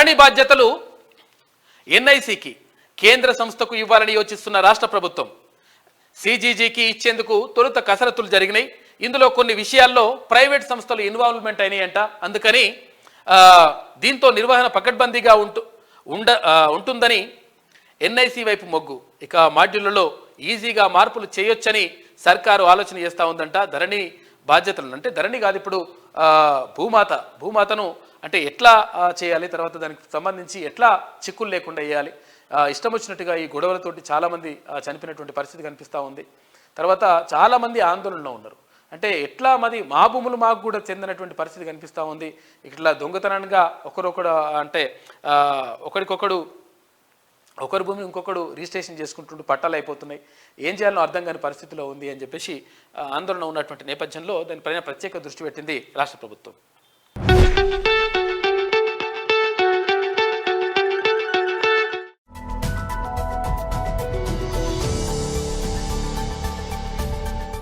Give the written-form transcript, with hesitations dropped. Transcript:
ధరణి బాధ్యతలు ఎన్ఐసికి కేంద్ర సంస్థకు ఇవ్వాలని యోచిస్తున్న రాష్ట్ర ప్రభుత్వం సిజీజీకి ఇచ్చేందుకు తొలుత కసరత్తులు జరిగినాయి. ఇందులో కొన్ని విషయాల్లో ప్రైవేట్ సంస్థలు ఇన్వాల్వ్మెంట్ అయినాయంట. అందుకని దీంతో నిర్వహణ పకడ్బందీగా ఉంటుందని ఎన్ఐసి వైపు మొగ్గు. ఇక మాడ్యూళ్లలో ఈజీగా మార్పులు చేయొచ్చని సర్కారు ఆలోచన చేస్తూ ఉందంట. ధరణి బాధ్యతలను అంటే ధరణి కాదు, ఇప్పుడు భూమాతను అంటే ఎట్లా చేయాలి, తర్వాత దానికి సంబంధించి ఎట్లా చిక్కులు లేకుండా వేయాలి. ఇష్టం వచ్చినట్టుగా ఈ గొడవలతోటి చాలామంది చనిపోయినటువంటి పరిస్థితి కనిపిస్తూ ఉంది. తర్వాత చాలామంది ఆందోళనలో ఉన్నారు. అంటే ఎట్లా మా భూములు మాకు కూడా చెందినటువంటి పరిస్థితి కనిపిస్తూ ఉంది. ఇట్లా దొంగతనంగా ఒకరొకడు అంటే ఒకరి భూమిని ఇంకొకడు రిజిస్ట్రేషన్ చేసుకుంటుంటూ పట్టాలు అయిపోతున్నాయి. ఏం చేయాలో అర్థం కాని పరిస్థితిలో ఉంది అని చెప్పేసి ఆందోళన ఉన్నటువంటి నేపథ్యంలో దానిపైన ప్రత్యేక దృష్టి పెట్టింది రాష్ట్ర ప్రభుత్వం.